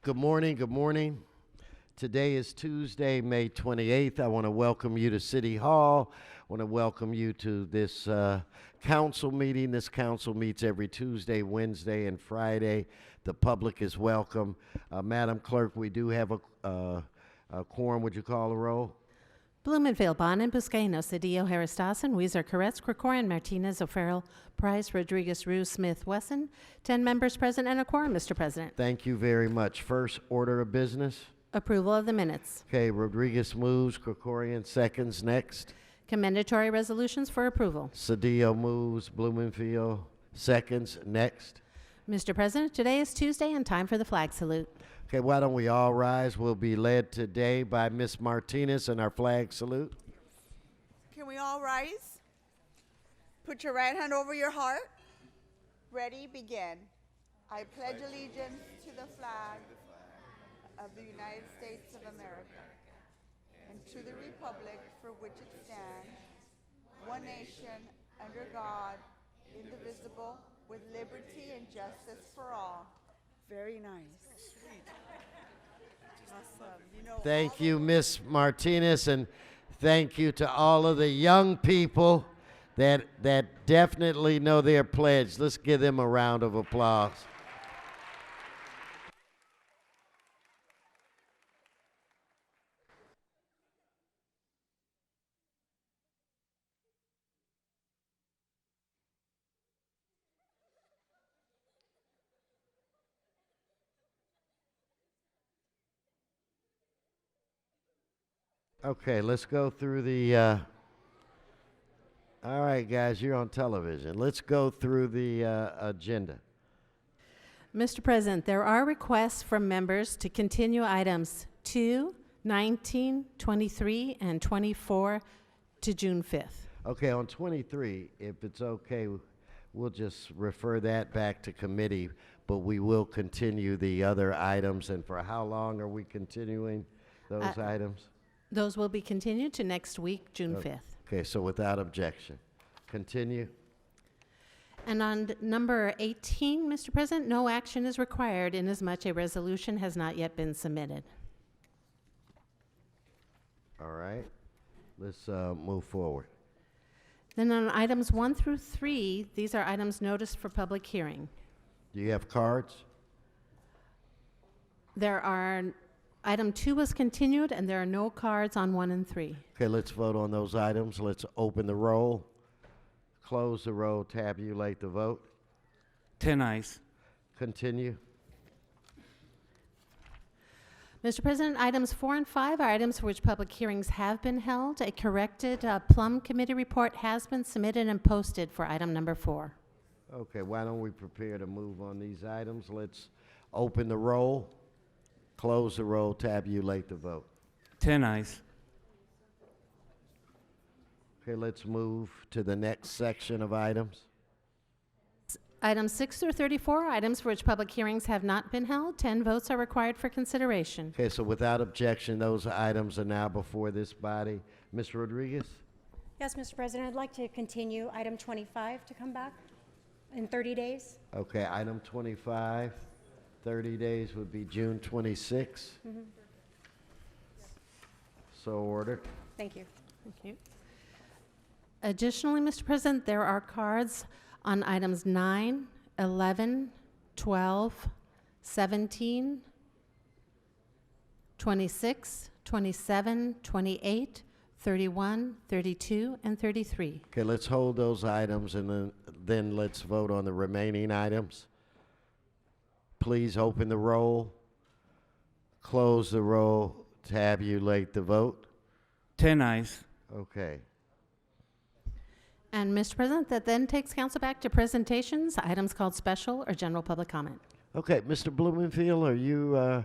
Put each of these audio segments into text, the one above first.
Good morning. Good morning. Today is Tuesday, May 28th. I want to welcome you to City Hall. I want to welcome you to this council meeting. This council meets every Tuesday, Wednesday, and Friday. The public is welcome. Madam Clerk, we do have a quorum. Would you call the roll? Blumenfield, Bonin, Buscaino, Cedillo, Harris Dawson, Weezer, Koretz, Krikorian, Martinez, O'Farrell, Price, Rodriguez, Ruse, Smith, Wesson. 10 members present and a quorum, Mr. President. Thank you very much. First order of business. Approval of the minutes. Okay, Rodriguez moves, Krikorian seconds. Next. Commendatory resolutions for approval. Cedillo moves, Blumenfield seconds. Next. Mr. President, today is Tuesday and time for the flag salute. Okay, why don't we all rise? We'll be led today by Miss Martinez in our flag salute. Can we all rise? Put your right hand over your heart. Ready, begin. I pledge allegiance to the flag of the United States of America and to the republic for which it stands, one nation, under God, indivisible, with liberty and justice for all. Very nice. Awesome. Thank you, Miss Martinez, and thank you to all of the young people that definitely know their pledge. Let's give them a round of applause. Okay, let's go through the, all right, guys, you're on television. Let's go through the agenda. Mr. President, there are requests from members to continue items 2, 19, 23, and 24 to June 5th. Okay, on 23, if it's okay, we'll just refer that back to committee, but we will continue the other items. And for how long are we continuing those items? Those will be continued to next week, June 5th. Okay, so without objection. Continue. And on number 18, Mr. President, no action is required inasmuch a resolution has not yet been submitted. All right, let's move forward. Then on items 1 through 3, these are items noticed for public hearing. Do you have cards? There are, item 2 was continued, and there are no cards on 1 and 3. Okay, let's vote on those items. Let's open the roll, close the roll, tabulate the vote. 10 ayes. Continue. Mr. President, items 4 and 5 are items for which public hearings have been held. A corrected Plum Committee report has been submitted and posted for item number 4. Okay, why don't we prepare to move on these items? Let's open the roll, close the roll, tabulate the vote. 10 ayes. Okay, let's move to the next section of items. Items 6 through 34 are items for which public hearings have not been held. 10 votes are required for consideration. Okay, so without objection, those items are now before this body. Ms. Rodriguez? Yes, Mr. President, I'd like to continue item 25 to come back in 30 days. Okay, item 25, 30 days would be June 26. So ordered. Thank you. Thank you. Additionally, Mr. President, there are cards on items 9, 11, 12, 17, 26, 27, 28, 31, 32, and 33. Okay, let's hold those items and then let's vote on the remaining items. Please open the roll, close the roll, tabulate the vote. 10 ayes. Okay. And Mr. President, that then takes council back to presentations, items called special or general public comment. Okay, Mr. Blumenfield, are you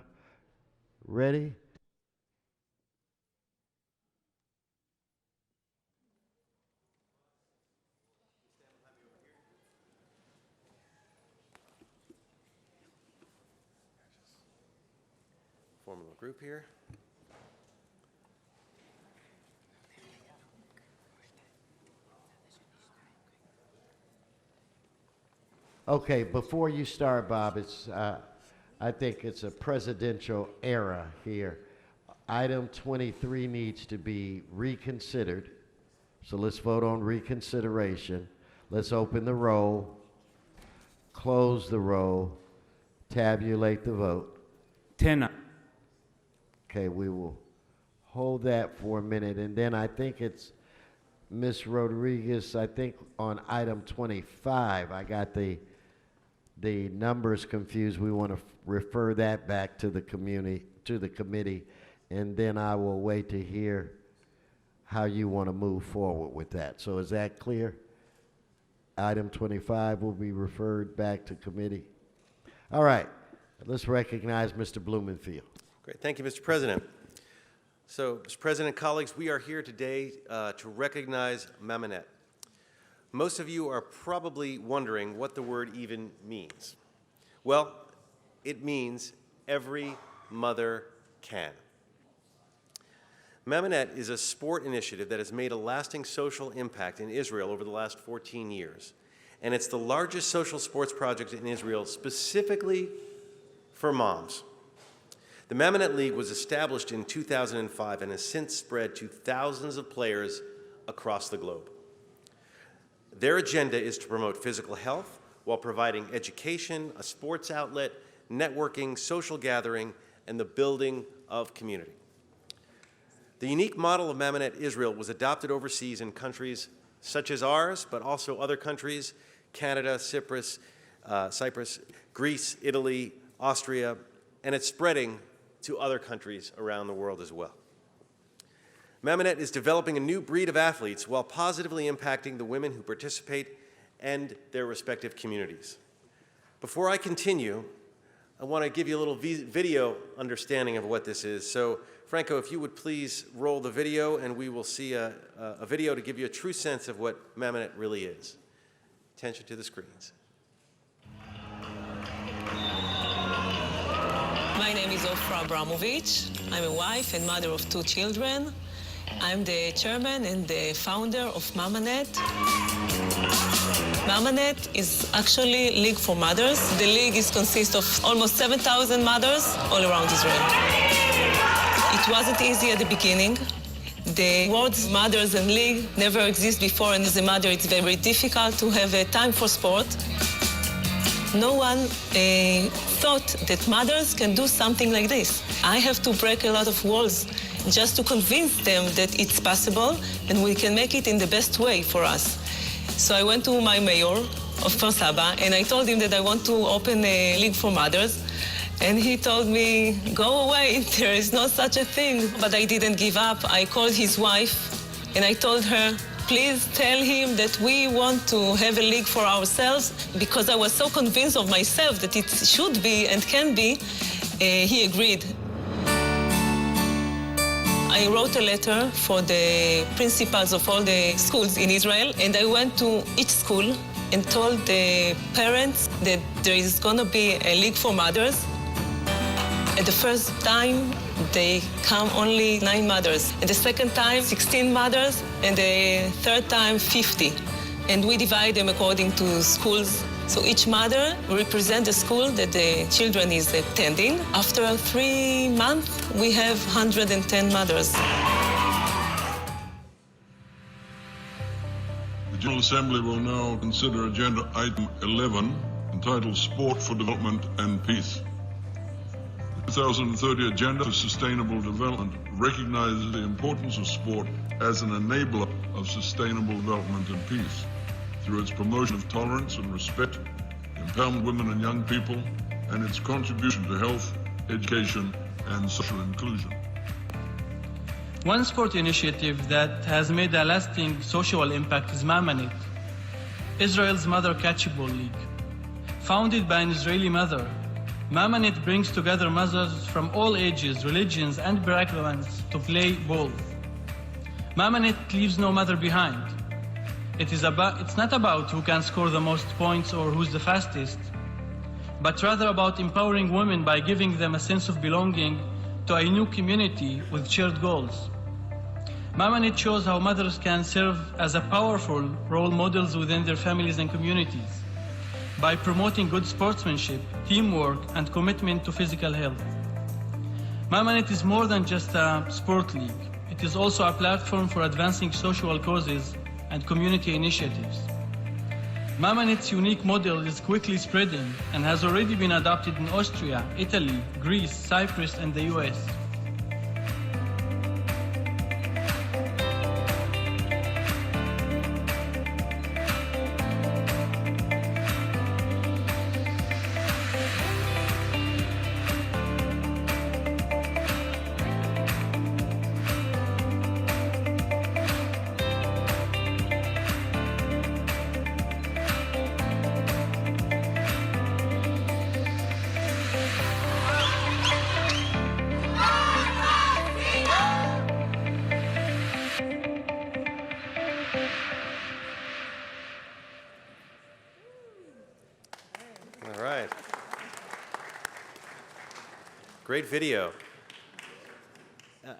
ready? Form a group here. Okay, before you start, Bob, it's I think it's a presidential era here. Item 23 needs to be reconsidered. So let's vote on reconsideration. Let's open the roll, close the roll, tabulate the vote. 10 Okay, we will hold that for a minute, and then I think it's Ms. Rodriguez, I think on item 25, I got the numbers confused. We want to refer that back to the committee, and then I will wait to hear how you want to move forward with that. So is that clear? Item 25 will be referred back to committee. All right, let's recognize Mr. Blumenfield. Great. Thank you, Mr. President. So, Mr. President, colleagues, we are here today to recognize Mamanet. Most of you are probably wondering what the word even means. Well, it means every mother can. Mamanet is a sport initiative that has made a lasting social impact in Israel over the last 14 years. And it's the largest social sports project in Israel specifically for moms. The Mamanet League was established in 2005 and has since spread to thousands of players across the globe. Their agenda is to promote physical health while providing education, a sports outlet, networking, social gathering, and the building of community. The unique model of Mamanet Israel was adopted overseas in countries such as ours, but also other countries, Canada, Cyprus, Greece, Italy, Austria, and it's spreading to other countries around the world as well. Mamanet is developing a new breed of athletes while positively impacting the women who participate and their respective communities. Before I continue, I want to give you a little video understanding of what this is. So, Franco, if you would please roll the video, and we will see a video to give you a true sense of what Mamanet really is. Attention to the screens. My name is Ofra Abramovich. I'm a wife and mother of 2 children. I'm the chairman and the founder of Mamanet. Mamanet is actually League for Mothers. The league consists of almost 7,000 mothers all around Israel. It wasn't easy at the beginning. The words mothers and league never exist before, and as a mother it's very difficult to have a time for sport. No one thought that mothers can do something like this. I have to break a lot of walls just to convince them that it's possible and we can make it in the best way for us. So I went to my mayor of Kfar Saba and I told him that I want to open a League for Mothers. And he told me, go away, there is no such a thing. But I didn't give up. I called his wife and I told her, please tell him that we want to have a league for ourselves, because I was so convinced of myself that it should be and can be. He agreed. I wrote a letter for the principals of all the schools in Israel, and I went to each school and told the parents that there is going to be a League for Mothers. At the first time, they come only 9 mothers. At the second time, 16 mothers, and the third time, 50. And we divide them according to schools. So each mother represents the school that the children is attending. After 3 months, we have 110 mothers. The General Assembly will now consider Agenda Item 11, entitled Sport for Development and Peace. The 2030 Agenda for Sustainable Development recognizes the importance of sport as an enabler of sustainable development and peace through its promotion of tolerance and respect, empowerment of women and young people, and its contribution to health, education, and social inclusion. One sport initiative that has made a lasting social impact is Mamanet, Israel's Mother Catchball League. Founded by an Israeli mother, Mamanet brings together mothers from all ages, religions, and backgrounds to play ball. Mamanet leaves no mother behind. It's not about who can score the most points or who's the fastest, but rather about empowering women by giving them a sense of belonging to a new community with shared goals. Mamanet shows how mothers can serve as a powerful role models within their families and communities by promoting good sportsmanship, teamwork, and commitment to physical health. Mamanet is more than just a sport league. It is also a platform for advancing social causes and community initiatives. Mamanet's unique model is quickly spreading and has already been adopted in Austria, Italy, Greece, Cyprus, and the US. All right. Great video.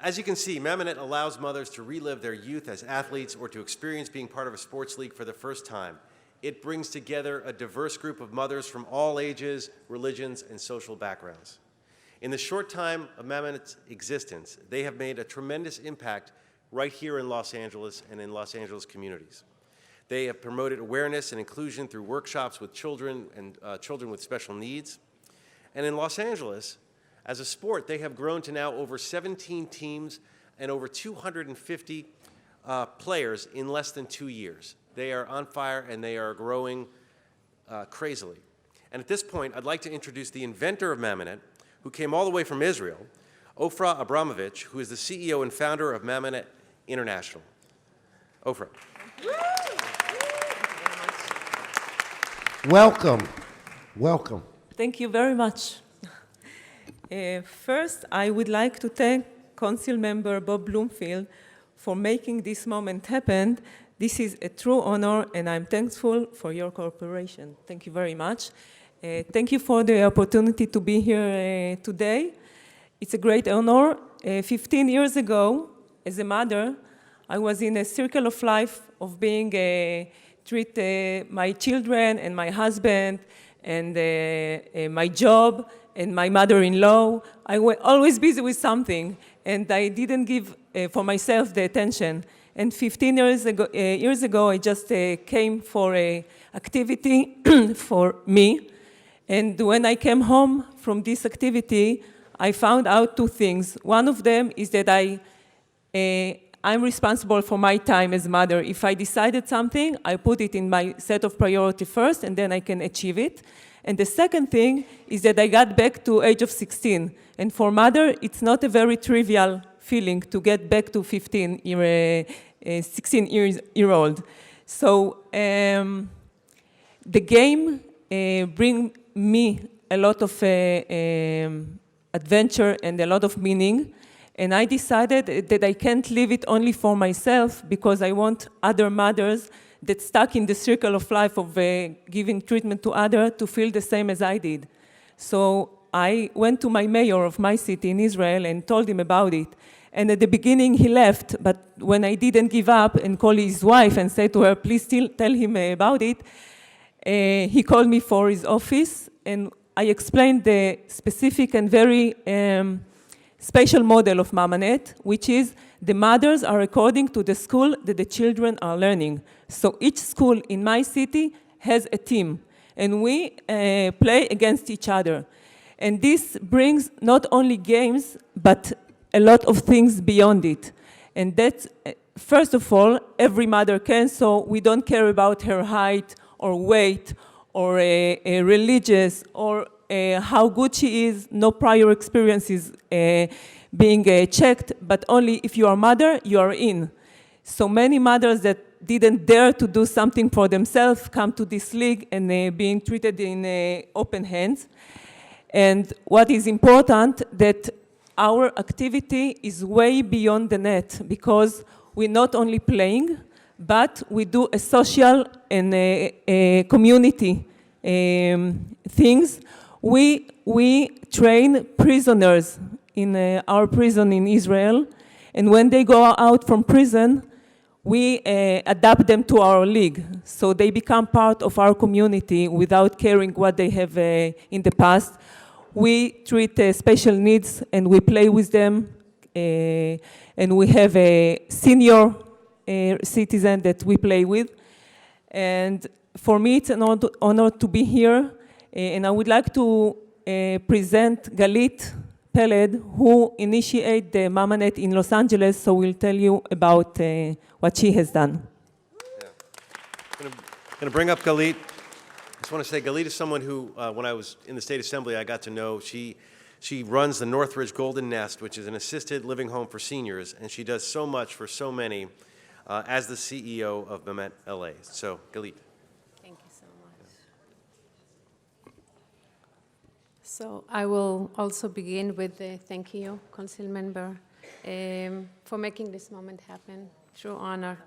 As you can see, Mamanet allows mothers to relive their youth as athletes or to experience being part of a sports league for the first time. It brings together a diverse group of mothers from all ages, religions, and social backgrounds. In the short time of Mamanet's existence, they have made a tremendous impact right here in Los Angeles and in Los Angeles communities. They have promoted awareness and inclusion through workshops with children and children with special needs. And in Los Angeles, as a sport, they have grown to now over 17 teams and over 250 players in less than 2 years. They are on fire and they are growing crazily. And at this point, I'd like to introduce the inventor of Mamanet, who came all the way from Israel, Ofra Abramovich, who is the CEO and founder of Mamanet International. Ofra. Welcome. Welcome. Thank you very much. First, I would like to thank Council Member Bob Bloomfield for making this moment happen. This is a true honor, and I'm thankful for your cooperation. Thank you very much. Thank you for the opportunity to be here today. It's a great honor. 15 years ago, as a mother, I was in a circle of life of being treat my children and my husband and my job and my mother-in-law. I was always busy with something, and I didn't give for myself the attention. And 15 years ago, I just came for an activity for me. And when I came home from this activity, I found out two things. One of them is that I'm responsible for my time as mother. If I decided something, I put it in my set of priority first, and then I can achieve it. And the second thing is that I got back to age of 16. And for mother, it's not a very trivial feeling to get back to 16-year-old. So the game bring me a lot of adventure and a lot of meaning. And I decided that I can't leave it only for myself, because I want other mothers that stuck in the circle of life of giving treatment to others to feel the same as I did. So I went to my mayor of my city in Israel and told him about it. And at the beginning he left, but when I didn't give up and called his wife and said to her, please still tell him about it, he called me for his office, and I explained the specific and very special model of Mamanet, which is the mothers are according to the school that the children are learning. So each school in my city has a team, and we play against each other. And this brings not only games, but a lot of things beyond it. And that's, first of all, every mother can, so we don't care about her height or weight or religious or how good she is, no prior experiences being checked, but only if you are a mother, you are in. So many mothers that didn't dare to do something for themselves come to this league and being treated in open hands. And what is important, that our activity is way beyond the net, because we're not only playing, but we do a social and a community things. We train prisoners in our prison in Israel, and when they go out from prison, we adapt them to our league. So they become part of our community without caring what they have in the past. We treat special needs and we play with them. And we have a senior citizen that we play with. And for me, it's an honor to be here. And I would like to present Galit Peled, who initiated the MamaNet in Los Angeles, so we'll tell you about what she has done. I'm going to bring up Galit. I just want to say Galit is someone who, when I was in the State Assembly, I got to know. She runs the Northridge Golden Nest, which is an assisted living home for seniors, and she does so much for so many as the CEO of MamaNet LA. So, Galit. Thank you so much. So I will also begin with thank you, Council Member, for making this moment happen. True honor.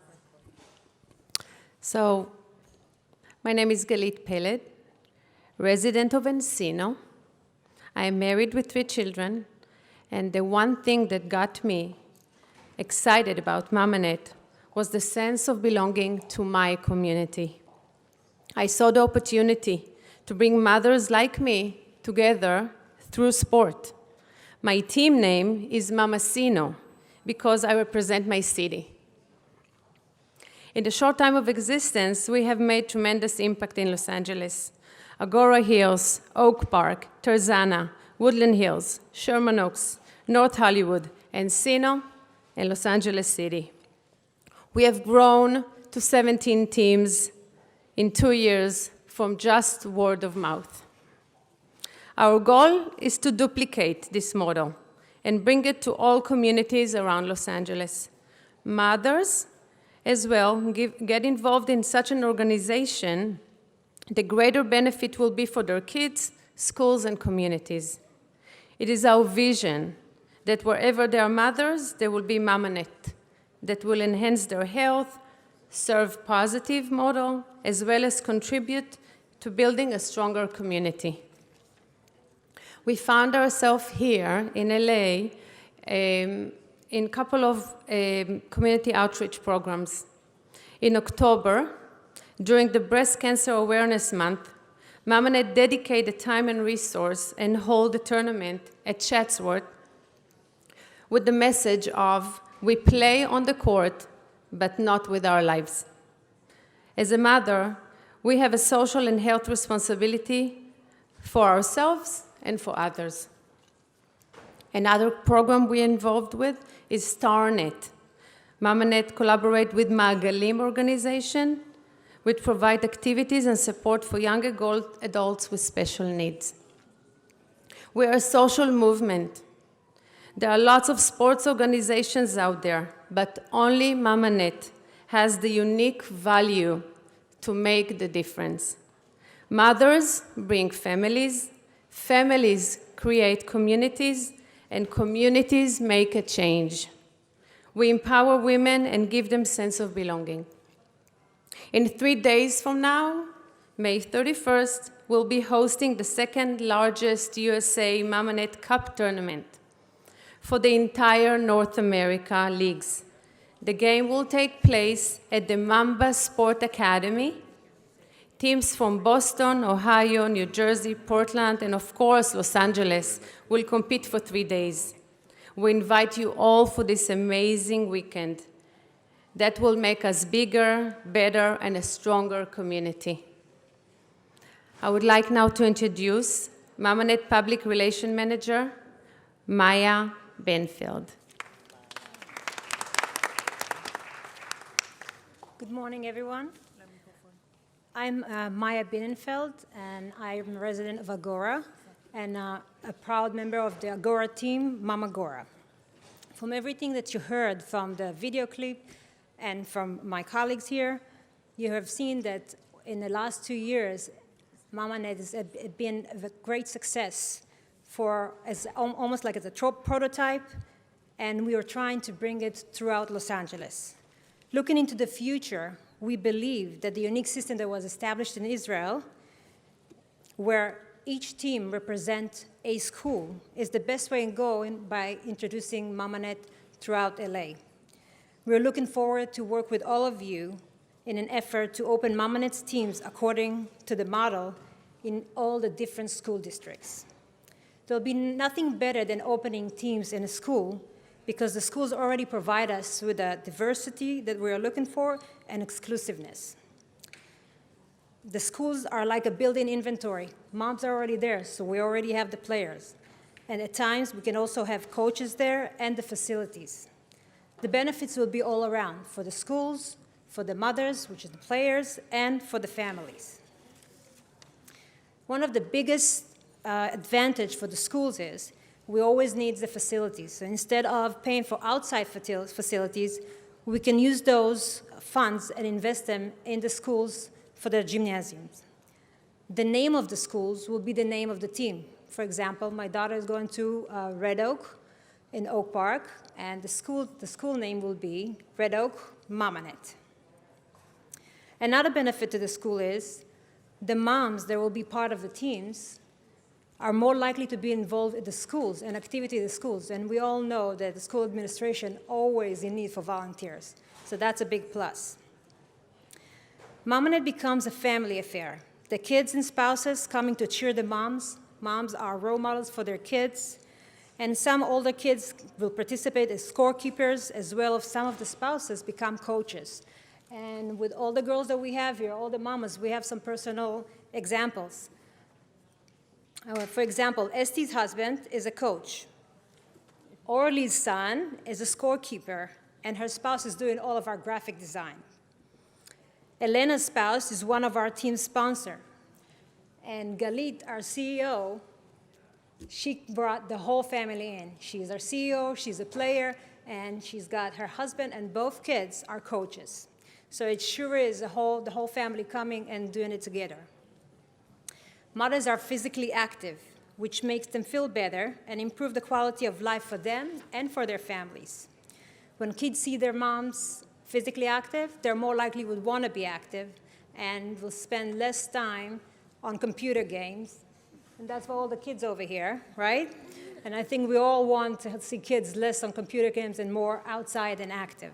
So, my name is Galit Peled, resident of Encino. I am married with 3 children, and the one thing that got me excited about MamaNet was the sense of belonging to my community. I saw the opportunity to bring mothers like me together through sport. My team name is Mamacino because I represent my city. In the short time of existence, we have made tremendous impact in Los Angeles. Agora Hills, Oak Park, Tarzana, Woodland Hills, Sherman Oaks, North Hollywood, Encino, and Los Angeles City. We have grown to 17 teams in 2 years from just word of mouth. Our goal is to duplicate this model and bring it to all communities around Los Angeles. Mothers, as well, get involved in such an organization. The greater benefit will be for their kids, schools, and communities. It is our vision that wherever there are mothers, there will be MamaNet that will enhance their health, serve positive model, as well as contribute to building a stronger community. We found ourselves here in LA in a couple of community outreach programs. In October, during the Breast Cancer Awareness Month, MamaNet dedicated time and resource and hold a tournament at Chatsworth with the message of, we play on the court, but not with our lives. As a mother, we have a social and health responsibility for ourselves and for others. Another program we're involved with is StarNet. MamaNet collaborate with Magalim organization, which provide activities and support for young adults with special needs. We are a social movement. There are lots of sports organizations out there, but only MamaNet has the unique value to make the difference. Mothers bring families, families create communities, and communities make a change. We empower women and give them a sense of belonging. In 3 days from now, May 31st, we'll be hosting the second largest USA MamaNet Cup tournament for the entire North America leagues. The game will take place at the Mamba Sport Academy. Teams from Boston, Ohio, New Jersey, Portland, and of course, Los Angeles will compete for 3 days. We invite you all for this amazing weekend that will make us bigger, better, and a stronger community. I would like now to introduce MamaNet Public Relations Manager, Maya Benfield. Good morning, everyone. I'm Maya Binnenfeld, and I'm a resident of Agora and a proud member of the Agora team, Mamagora. From everything that you heard from the video clip and from my colleagues here, you have seen that in the last 2 years, MamaNet has been a great success almost like as a prototype, and we are trying to bring it throughout Los Angeles. Looking into the future, we believe that the unique system that was established in Israel, where each team represents a school, is the best way to go by introducing MamaNet throughout LA. We're looking forward to work with all of you in an effort to open Mamonet's teams according to the model in all the different school districts. There'll be nothing better than opening teams in a school because the schools already provide us with the diversity that we are looking for and exclusiveness. The schools are like a built-in inventory. Moms are already there, so we already have the players. And at times, we can also have coaches there and the facilities. The benefits will be all around for the schools, for the mothers, which is the players, and for the families. One of the biggest advantage for the schools is we always need the facilities. So instead of paying for outside facilities, we can use those funds and invest them in the schools for their gymnasiums. The name of the schools will be the name of the team. For example, my daughter is going to Red Oak in Oak Park, and the school name will be Red Oak Mamonet. Another benefit to the school is the moms that will be part of the teams are more likely to be involved in the schools and activity in the schools. And we all know that the school administration always in need for volunteers. So that's a big plus. Mamonet becomes a family affair. The kids and spouses coming to cheer the moms. Moms are role models for their kids. And some older kids will participate as scorekeepers, as well as some of the spouses become coaches. And with all the girls that we have here, all the mamas, we have some personal examples. For example, Esti's husband is a coach. Orly's son is a scorekeeper, and her spouse is doing all of our graphic design. Elena's spouse is one of our team sponsors. And Galit, our CEO, she brought the whole family in. She's our CEO, she's a player, and she's got her husband and both kids are coaches. So it sure is the whole family coming and doing it together. Mothers are physically active, which makes them feel better and improve the quality of life for them and for their families. When kids see their moms physically active, they're more likely would want to be active and will spend less time on computer games. And that's for all the kids over here, right? And I think we all want to see kids less on computer games and more outside and active.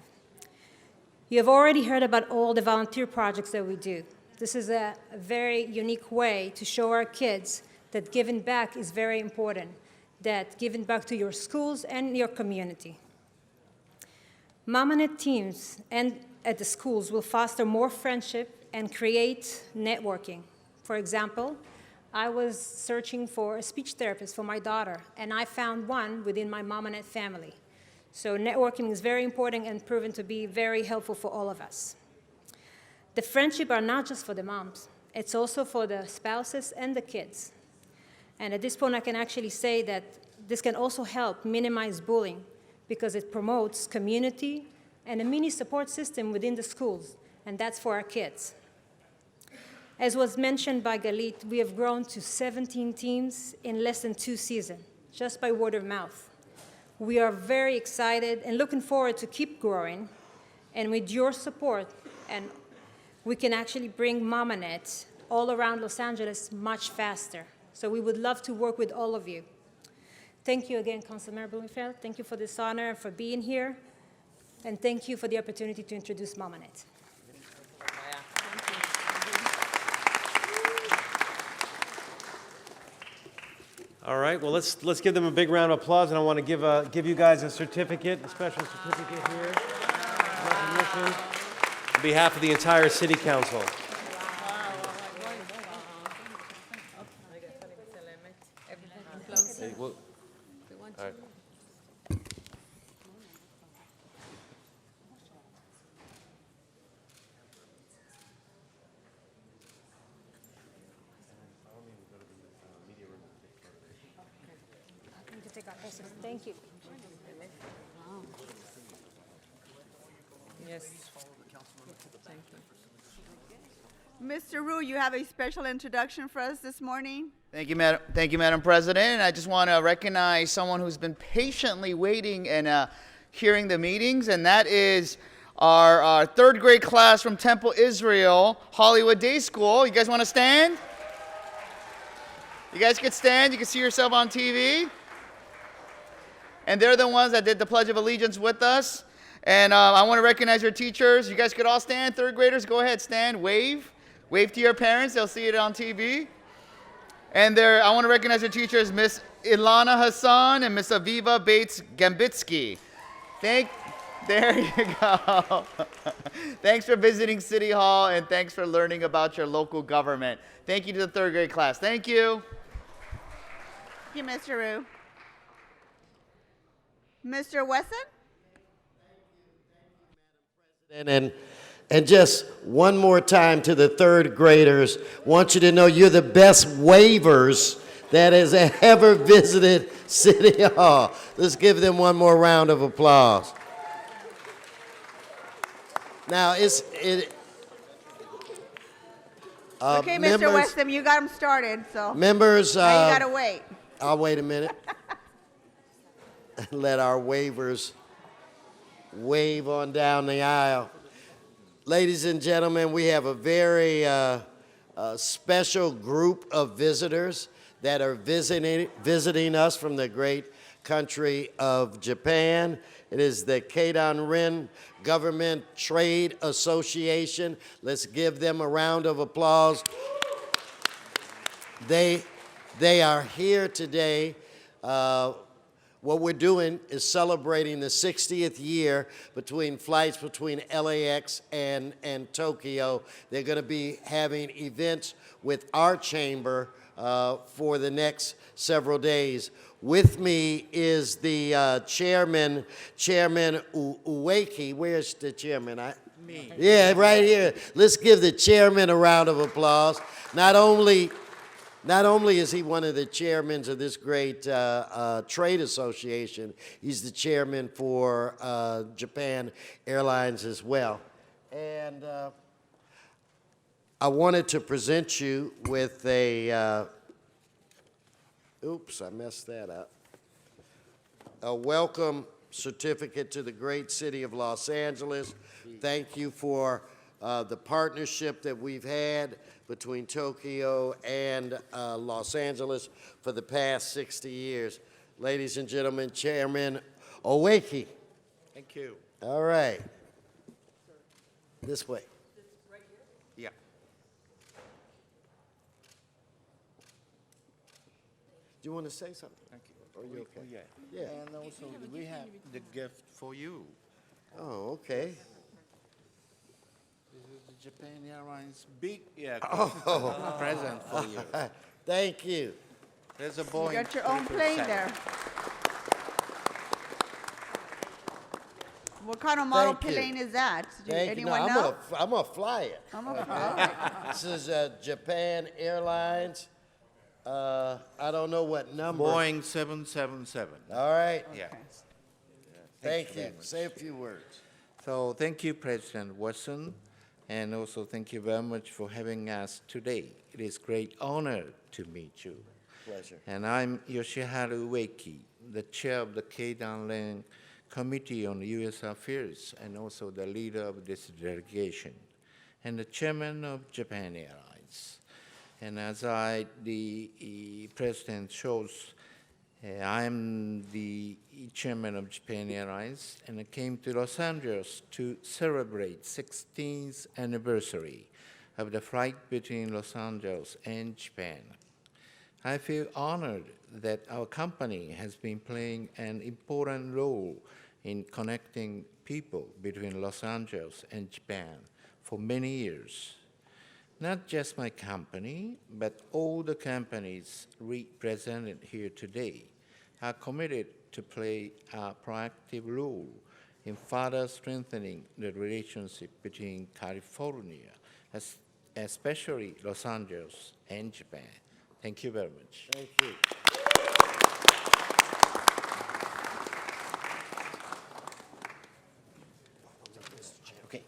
You have already heard about all the volunteer projects that we do. This is a very unique way to show our kids that giving back is very important, that giving back to your schools and your community. Mamonet teams and at the schools will foster more friendship and create networking. For example, I was searching for a speech therapist for my daughter, and I found one within my Mamonet family. So networking is very important and proven to be very helpful for all of us. The friendship are not just for the moms, it's also for the spouses and the kids. And at this point, I can actually say that this can also help minimize bullying because it promotes community and a mini support system within the schools, and that's for our kids. As was mentioned by Galit, we have grown to 17 teams in less than 2 seasons, just by word of mouth. We are very excited and looking forward to keep growing, and with your support, and we can actually bring Mamonet all around Los Angeles much faster. So we would love to work with all of you. Thank you again, Councilmember Blumenfeld. Thank you for this honor and for being here. And thank you for the opportunity to introduce Mamonet. All right, well, let's give them a big round of applause, and I want to give you guys a certificate, a special certificate here. Recognition on behalf of the entire City Council. Hey, well, all right. Thank you. Yes. Mr. Rue, you have a special introduction for us this morning? Thank you, Madam President. I just want to recognize someone who's been patiently waiting and hearing the meetings, and that is our third grade class from Temple Israel, Hollywood Day School. You guys want to stand? You guys could stand. You can see yourself on TV. And they're the ones that did the Pledge of Allegiance with us. And I want to recognize your teachers. You guys could all stand. Third graders, go ahead, stand, wave. Wave to your parents. They'll see it on TV. And I want to recognize your teachers, Miss Ilana Hassan and Miss Aviva Bates Gambitsky. There you go. Thanks for visiting City Hall, and thanks for learning about your local government. Thank you to the third grade class. Thank you. Thank you, Mr. Rue. Mr. Wesson? And just one more time to the third graders, want you to know you're the best waivers that has ever visited City Hall. Let's give them one more round of applause. Now, Okay, Mr. Weston, you got them started, so members, now you gotta wait. I'll wait a minute. Let our waivers wave on down the aisle. Ladies and gentlemen, we have a very special group of visitors that are visiting us from the great country of Japan. It is the Keidanren Government Trade Association. Let's give them a round of applause. They are here today. What we're doing is celebrating the 60th year between flights between LAX and Tokyo. They're going to be having events with our chamber for the next several days. With me is the chairman Uweki. Where's the chairman? Me. Yeah, right here. Let's give the chairman a round of applause. Not only is he one of the chairmen of this great trade association, he's the chairman for Japan Airlines as well. And I wanted to present you with a, oops, I messed that up. A welcome certificate to the great city of Los Angeles. Thank you for the partnership that we've had between Tokyo and Los Angeles for the past 60 years. Ladies and gentlemen, Chairman Uweki. Thank you. All right. This way. Yeah. Do you want to say something? Thank you. Are you okay? Yeah. Yeah. And also, we have the gift for you. Oh, okay. This is the Japan Airlines big aircraft present for you. Thank you. There's a You Boeing. got your own plane 777. there. What kind of model Thank you. plane is that? Do Thank you. No, anyone know? I'm gonna fly it. I'm a fly. This is Japan Airlines. I don't know what number. Boeing 777. All right. Yeah. Thank you. very much. Say a few words. So thank you, President Watson, and also thank you very much for having us today. It is great honor to meet you. Pleasure. And I'm Yoshiharu Ueki, the chair of the Keidanren Committee on U.S. Affairs and also the leader of this delegation and the chairman of Japan Airlines. And as the president shows, I'm the chairman of Japan Airlines, and I came to Los Angeles to celebrate 16th anniversary of the flight between Los Angeles and Japan. I feel honored that our company has been playing an important role in connecting people between Los Angeles and Japan for many years. Not just my company, but all the companies represented here today are committed to play a proactive role in further strengthening the relationship between California, especially Los Angeles and Japan. Thank you very much. Thank you. Okay.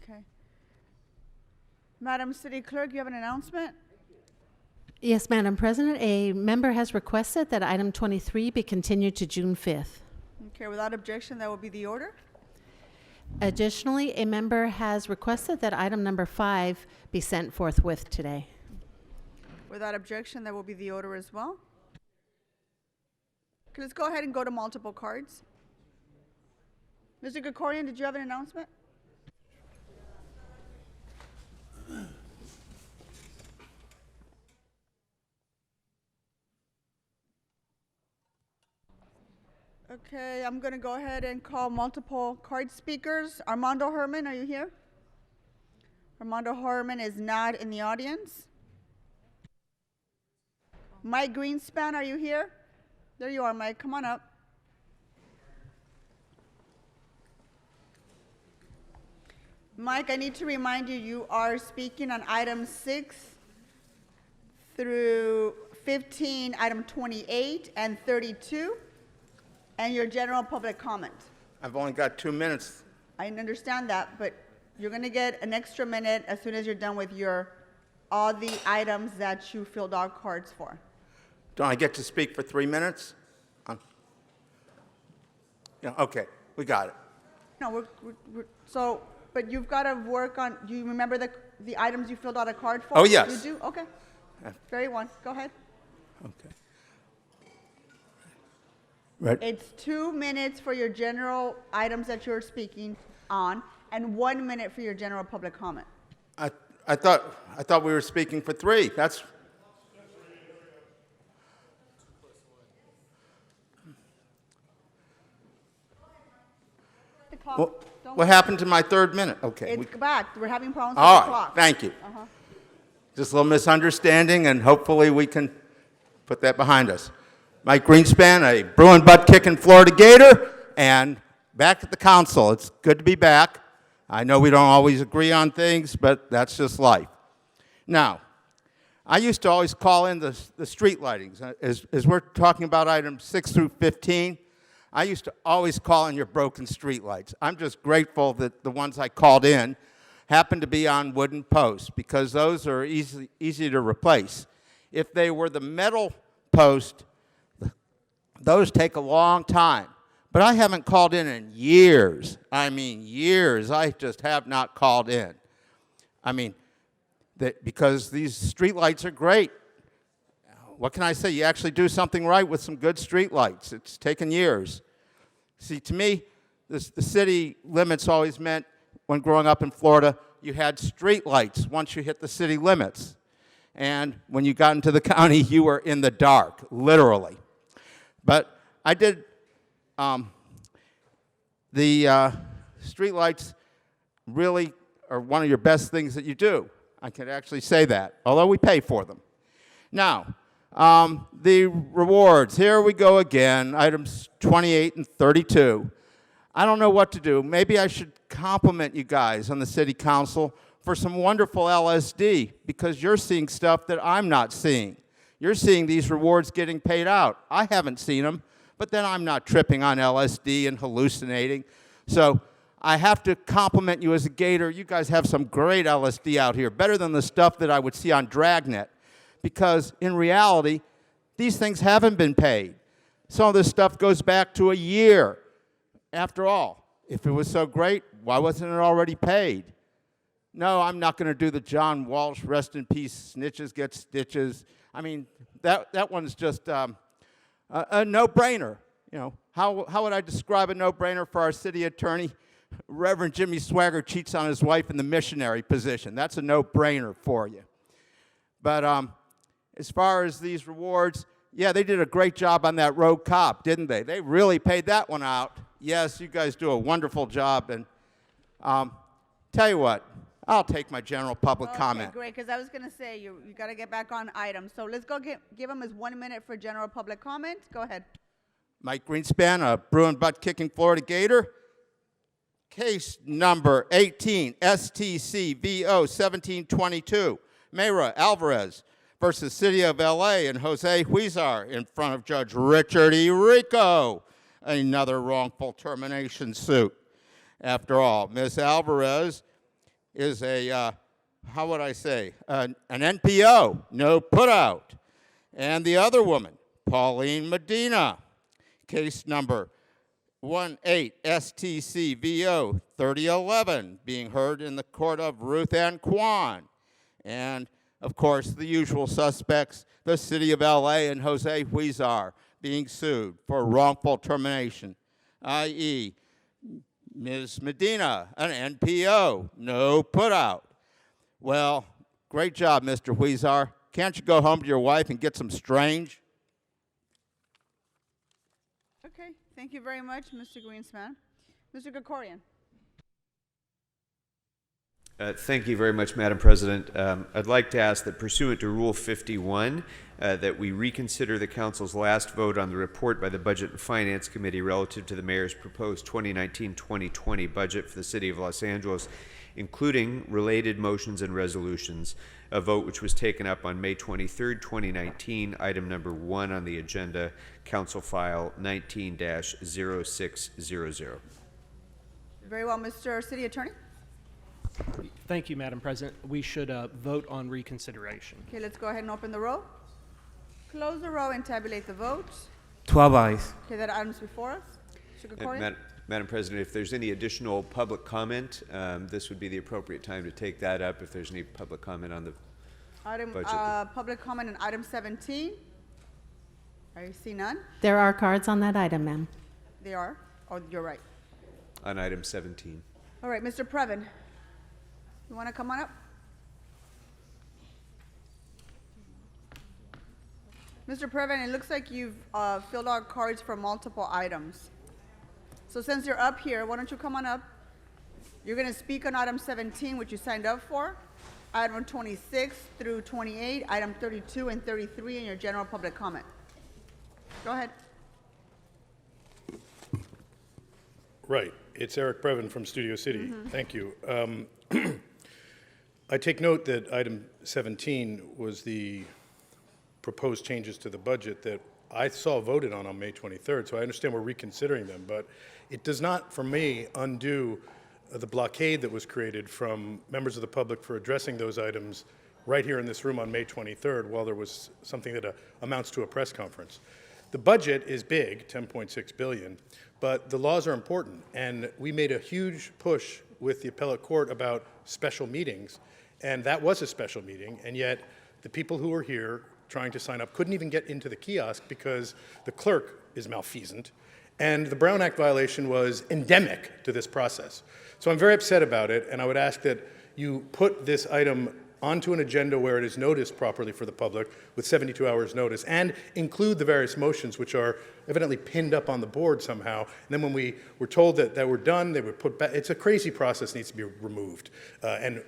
Okay. Madam City Clerk, you have an announcement? Yes, Madam President. A member has requested that item 23 be continued to June 5th. Okay, without objection, that will be the order. Additionally, a member has requested that item number 5 be sent forthwith today. Without objection, that will be the order as well. Okay, let's go ahead and go to multiple cards. Mr. Gregorian, did you have an announcement? Okay, I'm going to go ahead and call multiple card speakers. Armando Herman, are you here? Armando Herman is not in the audience. Mike Greenspan, are you here? There you are, Mike. Come on up. Mike, I need to remind you, you are speaking on items 6 through 15, item 28 and 32, and your general public comment. I've only got 2 minutes. I understand that, but you're going to get an extra minute as soon as you're done with all the items that you filled out cards for. Don't I get to speak for 3 minutes? Yeah, okay, we got it. No, but you've got to work on, do you remember the items you filled out a card for? Oh, yes. You do? Okay. Very one. Go ahead. Okay. Right. It's 2 minutes for your general items that you're speaking on, and 1 minute for your general public comment. I thought we were speaking for 3. That's. The clock. What, Don't what worry. happened to my 3rd minute? Okay. It's back. We're having problems All with the right, clock. thank you. Uh-huh. Just a little misunderstanding, and hopefully we can put that behind us. Mike Greenspan, a Bruin butt-kicking Florida Gator, and back at the council. It's good to be back. I know we don't always agree on things, but that's just life. Now, I used to always call in the street lightings. As we're talking about items 6 through 15, I used to always call in your broken street lights. I'm just grateful that the ones I called in happen to be on wooden posts, because those are easy to replace. If they were the metal post, those take a long time. But I haven't called in years. I mean, years. I just have not called in. I mean, because these street lights are great. What can I say? You actually do something right with some good street lights. It's taken years. See, to me, the city limits always meant, when growing up in Florida, you had street lights once you hit the city limits. And when you got into the county, you were in the dark, literally. But I did, the street lights really are one of your best things that you do. I can actually say that, although we pay for them. Now, the rewards, here we go again, items 28 and 32. I don't know what to do. Maybe I should compliment you guys on the city council for some wonderful LSD, because you're seeing stuff that I'm not seeing. You're seeing these rewards getting paid out. I haven't seen them, but then I'm not tripping on LSD and hallucinating. So I have to compliment you as a Gator. You guys have some great LSD out here, better than the stuff that I would see on Dragnet, because in reality, these things haven't been paid. Some of this stuff goes back to a year. After all, if it was so great, why wasn't it already paid? No, I'm not going to do the John Walsh, rest in peace, snitches get stitches. I mean, that one's just a no-brainer. You know, how would I describe a no-brainer for our city attorney? Reverend Jimmy Swagger cheats on his wife in the missionary position. That's a no-brainer for you. But as far as these rewards, yeah, they did a great job on that rogue cop, didn't they? They really paid that one out. Yes, you guys do a wonderful job. And tell you what, I'll take my general public comment. Okay, great, because I was going to say, you got to get back on items. So let's go give him his 1 minute for general public comment. Go ahead. Mike Greenspan, a Bruin butt-kicking Florida Gator. Case number 18, STCVO 1722, Mayra Alvarez versus City of LA and Jose Huizar in front of Judge Richard E. Rico. Another wrongful termination suit. After all, Ms. Alvarez is a, how would I say, an NPO, no put out. And the other woman, Pauline Medina, case number 18-STC-VO 3011 being heard in the court of Ruth Ann Kwan. And, of course, the usual suspects, the City of LA and Jose Huizar, being sued for wrongful termination, i.e., Ms. Medina, an NPO, no put out. Well, great job, Mr. Huizar. Can't you go home to your wife and get some Strange? Okay, thank you very much, Mr. Greenspan. Mr. Gregorian. Thank you very much, Madam President. I'd like to ask that pursuant to Rule 51, that we reconsider the Council's last vote on the report by the Budget and Finance Committee relative to the Mayor's proposed 2019-2020 budget for the City of Los Angeles, including related motions and resolutions, a vote which was taken up on May 23rd, 2019, item number 1 on the agenda, Council File 19-0600. Very well, Mr. City Attorney. Thank you, Madam President. We should vote on reconsideration. Okay, let's go ahead and open the roll. Close the roll and tabulate the vote. 12 ayes. Okay, that item's before us. Mr. Gregorian. Madam President, if there's any additional public comment, this would be the appropriate time to take that up if there's any public comment on the budget. Public comment on item 17. I see none. There are cards on that item, ma'am. They are? Oh, you're right. On item 17. All right, Mr. Previn, you want to come on up? Mr. Previn, it looks like you've filled out cards for multiple items. So since you're up here, why don't you come on up? You're going to speak on item 17, which you signed up for, item 26 through 28, item 32 and 33, and your general public comment. Go ahead. Right. It's Eric Previn from Studio City. Thank you. I take note that item 17 was the proposed changes to the budget that I saw voted on May 23rd, so I understand we're reconsidering them, but it does not, for me, undo the blockade that was created from members of the public for addressing those items right here in this room on May 23rd while there was something that amounts to a press conference. The budget is big, $10.6 billion, but the laws are important, and we made a huge push with the appellate court about special meetings, and that was a special meeting, and yet the people who were here trying to sign up couldn't even get into the kiosk because the clerk is malfeasant, and the Brown Act violation was endemic to this process. So I'm very upset about it, and I would ask that you put this item onto an agenda where it is noticed properly for the public with 72 hours notice, and include the various motions which are evidently pinned up on the board somehow. And then when we were told that we're done, they were put back. It's a crazy process, needs to be removed. And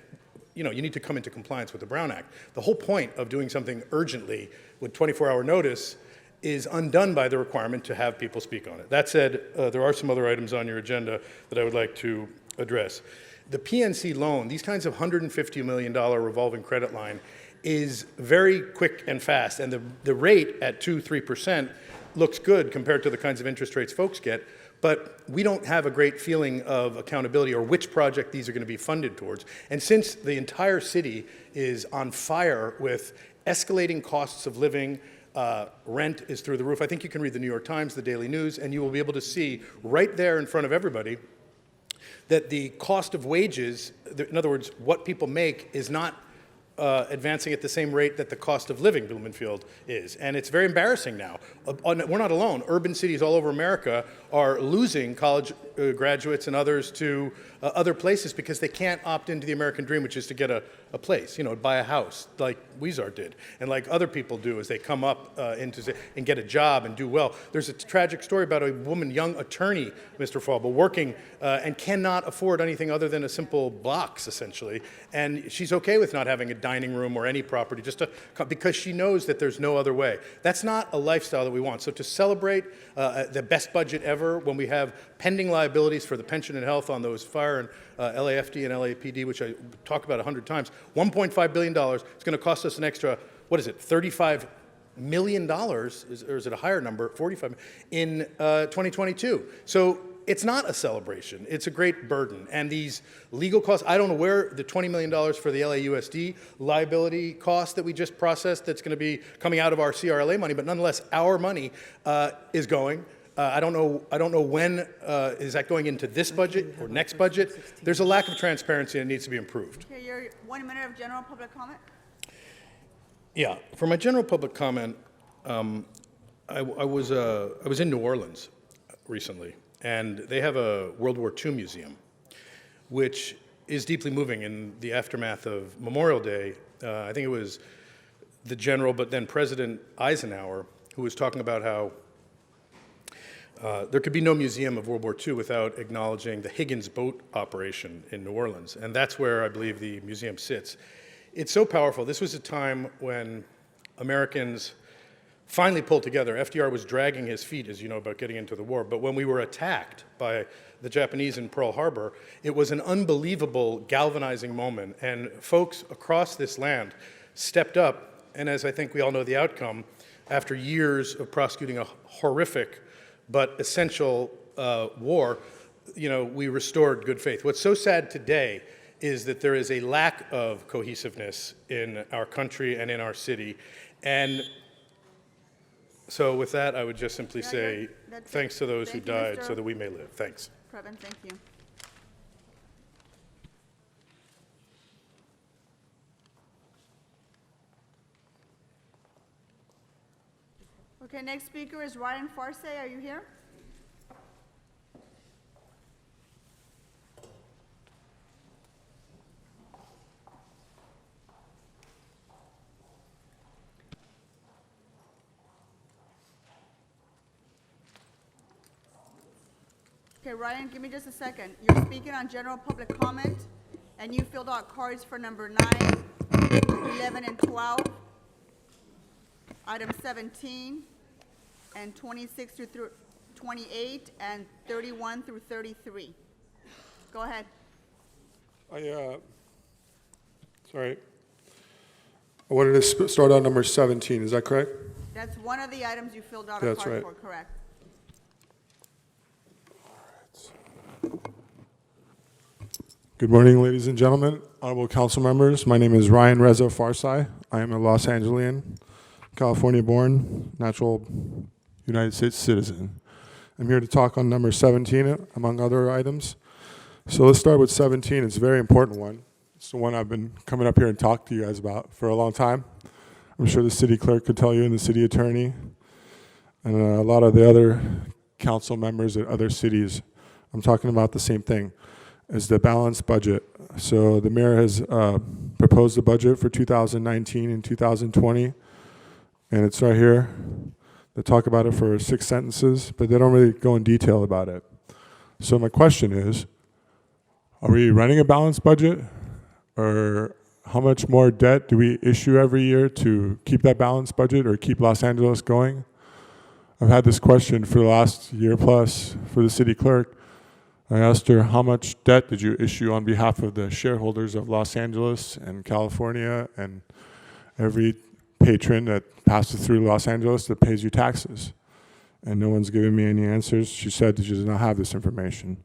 you need to come into compliance with the Brown Act. The whole point of doing something urgently with 24-hour notice is undone by the requirement to have people speak on it. That said, there are some other items on your agenda that I would like to address. The PNC loan, these kinds of $150 million revolving credit line, is very quick and fast, and the rate at 2-3% looks good compared to the kinds of interest rates folks get, but we don't have a great feeling of accountability or which project these are going to be funded towards. And since the entire city is on fire with escalating costs of living, rent is through the roof. I think you can read the New York Times, the Daily News, and you will be able to see right there in front of everybody that the cost of wages, in other words, what people make, is not advancing at the same rate that the cost of living Bloomfield is. And it's very embarrassing now. We're not alone. Urban cities all over America are losing college graduates and others to other places because they can't opt into the American dream, which is to get a place, buy a house like Huizar did, and like other people do as they come up and get a job and do well. There's a tragic story about a woman, young attorney, Mr. Falba, working and cannot afford anything other than a simple box, essentially. And she's okay with not having a dining room or any property because she knows that there's no other way. That's not a lifestyle that we want. So to celebrate the best budget ever when we have pending liabilities for the pension and health on those fire and LAFD and LAPD, which I talk about 100 times, $1.5 billion. It's going to cost us an extra, $35 million, or is it a higher number, 45 in 2022. So it's not a celebration. It's a great burden. And these legal costs, I don't know where the $20 million for the LAUSD liability cost that we just processed that's going to be coming out of our CRLA money, but nonetheless, our money is going. I don't know when, is that going into this budget or next budget? There's a lack of transparency and it needs to be improved. Okay, your 1 minute of general public comment. Yeah, for my general public comment, I was in New Orleans recently, and they have a World War II museum, which is deeply moving in the aftermath of Memorial Day. I think it was the general, but then President Eisenhower, who was talking about how there could be no museum of World War II without acknowledging the Higgins boat operation in New Orleans, and that's where I believe the museum sits. It's so powerful. This was a time when Americans finally pulled together. FDR was dragging his feet, as you know, about getting into the war, but when we were attacked by the Japanese in Pearl Harbor, it was an unbelievable galvanizing moment, and folks across this land stepped up, and as I think we all know the outcome, after years of prosecuting a horrific but essential war, we restored good faith. What's so sad today is that there is a lack of cohesiveness in our country and in our city. And so with that, I would just simply say thanks to those who died so that we may live. Thanks. Previn, thank you. Okay, next speaker is Ryan Farseh. Are you here? Okay, Ryan, give me just a second. You're speaking on general public comment, and you filled out cards for number 9, 11, and 12, item 17, and 26 through 28, and 31 through 33. Go ahead. Sorry. I wanted to start on number 17. Is that correct? That's one of the items you filled out a That's card right. for, correct? Good morning, ladies and gentlemen, honorable council members. My name is Ryan Reza Farseh. I am a Los Angelian, California-born, natural United States citizen. I'm here to talk on number 17, among other items. So let's start with 17. It's a very important one. It's the one I've been coming up here and talk to you guys about for a long time. I'm sure the city clerk could tell you, and the city attorney, and a lot of the other council members at other cities. I'm talking about the same thing. Is the balanced budget. So the mayor has proposed a budget for 2019 and 2020, and it's right here. They talk about it for 6 sentences, but they don't really go in detail about it. So my question is, are we running a balanced budget? Or how much more debt do we issue every year to keep that balanced budget or keep Los Angeles going? I've had this question for the last year plus for the city clerk. I asked her, how much debt did you issue on behalf of the shareholders of Los Angeles and California and every patron that passes through Los Angeles that pays you taxes? And no one's given me any answers. She said that she does not have this information.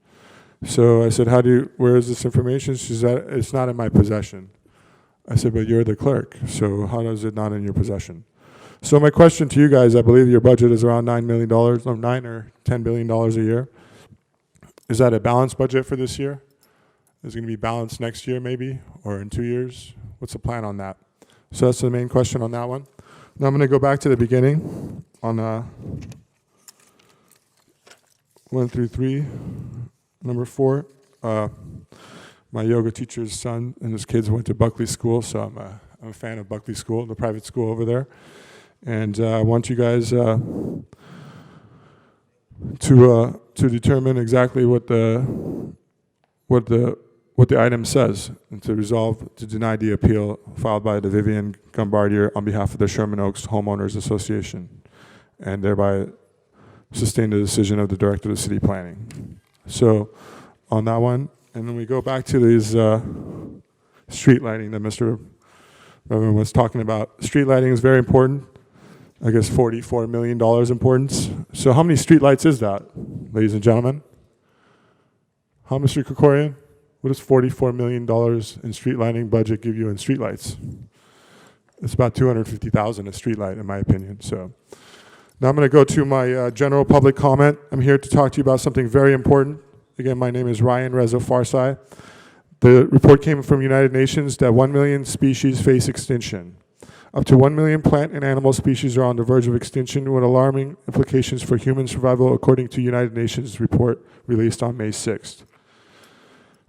So I said, where is this information? She said, it's not in my possession. I said, but you're the clerk, so how is it not in your possession? So my question to you guys, I believe your budget is around $9 million, or $9 or $10 billion a year. Is that a balanced budget for this year? Is it going to be balanced next year maybe, or in 2 years? What's the plan on that? So that's the main question on that one. Now I'm going to go back to the beginning on 1 through 3, number 4. My yoga teacher's son and his kids went to Buckley School, so I'm a fan of Buckley School, the private school over there. And I want you guys to determine exactly what the item says, and to resolve to deny the appeal filed by the Vivian Gumbardier on behalf of the Sherman Oaks Homeowners Association, and thereby sustain the decision of the director of the city planning. So on that one, and then we go back to these street lighting that Mr. Reverend was talking about. Street lighting is very important. I guess $44 million importance. So how many street lights is that, ladies and gentlemen? How, Mr. Krikorian? What does $44 million in street lighting budget give you in street lights? It's about $250,000 a street light, in my opinion. So Now I'm going to go to my general public comment. I'm here to talk to you about something very important. Again, my name is Ryan Reza Farsai. The report came from United Nations that 1 million species face extinction. Up to 1 million plant and animal species are on the verge of extinction with alarming implications for human survival, according to United Nations report released on May 6th.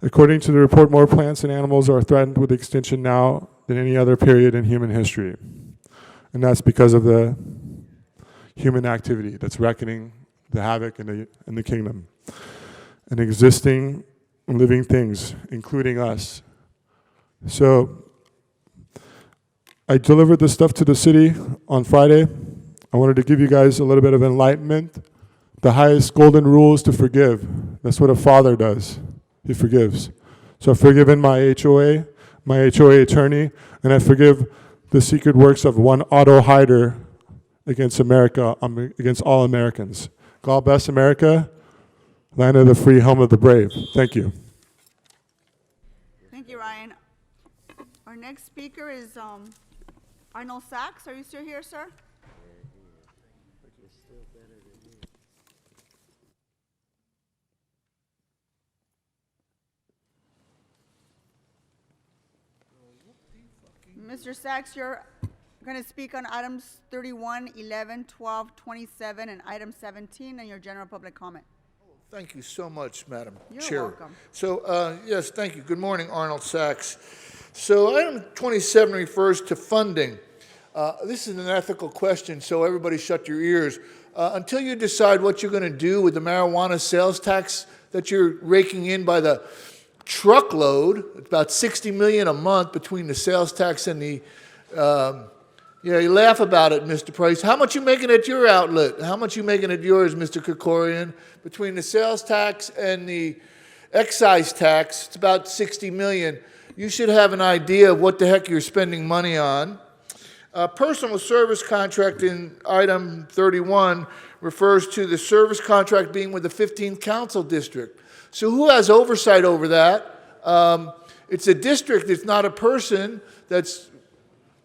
According to the report, more plants and animals are threatened with extinction now than any other period in human history. And that's because of the human activity that's reckoning the havoc in the kingdom. And existing living things, including us. So I delivered this stuff to the city on Friday. I wanted to give you guys a little bit of enlightenment. The highest golden rule is to forgive. That's what a father does. He forgives. So I've forgiven my HOA attorney, and I forgive the secret works of one Otto Hyder against America, against all Americans. God bless America, land of the free, home of the brave. Thank you. Thank you, Ryan. Our next speaker is Arnold Sachs. Are you still here, sir? Mr. Sachs, you're going to speak on items 31, 11, 12, 27, and item 17, and your general public comment. Thank you so much, Madam You're Chair. welcome. So, yes, thank you. Good morning, Arnold Sachs. So, item 27 refers to funding. This is an ethical question, so everybody shut your ears. Until you decide what you're going to do with the marijuana sales tax that you're raking in by the truckload, about $60 million a month between the sales tax and the, you laugh about it, Mr. Price. How much you making at your outlet? How much you making at yours, Mr. Krikorian? Between the sales tax and the excise tax, it's about $60 million. You should have an idea of what the heck you're spending money on. Personal service contract in item 31 refers to the service contract being with the 15th Council District. So who has oversight over that? It's a district, it's not a person that's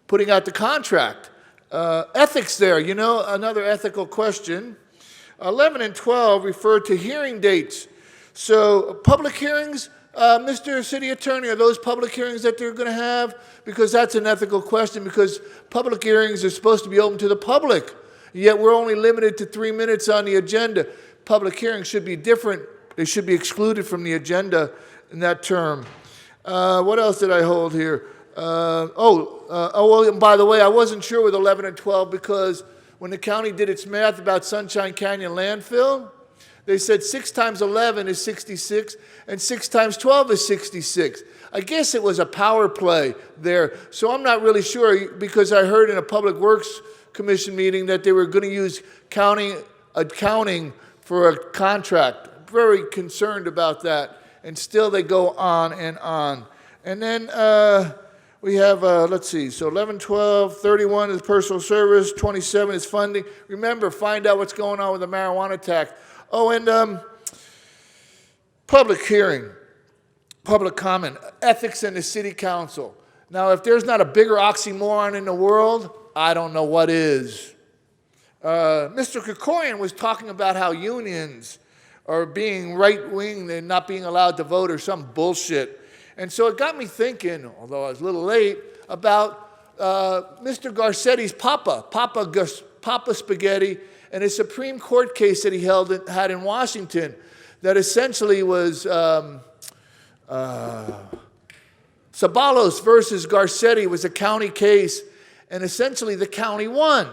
putting out the contract. Ethics there, another ethical question. 11 and 12 refer to hearing dates. So public hearings, Mr. City Attorney, are those public hearings that they're going to have? Because that's an ethical question, because public hearings are supposed to be open to the public, yet we're only limited to 3 minutes on the agenda. Public hearings should be different. They should be excluded from the agenda in that term. What else did I hold here? Well, and by the way, I wasn't sure with 11 and 12 because when the county did its math about Sunshine Canyon landfill, they said 6 times 11 is 66, and 6 times 12 is 66. I guess it was a power play there. So I'm not really sure, because I heard in a Public Works Commission meeting that they were going to use accounting for a contract. Very concerned about that. And still they go on and on. And then we have, let's see, so 11, 12, 31 is personal service, 27 is funding. Remember, find out what's going on with the marijuana tax. Oh, and public hearing, public comment, ethics in the city council. Now, if there's not a bigger oxymoron in the world, I don't know what is. Mr. Krikorian was talking about how unions are being right-wing and not being allowed to vote or some bullshit. And so it got me thinking, although I was a little late, about Mr. Garcetti's Papa Spaghetti, and a Supreme Court case that he had in Washington that essentially was Sabalos versus Garcetti was a county case, and essentially the county won.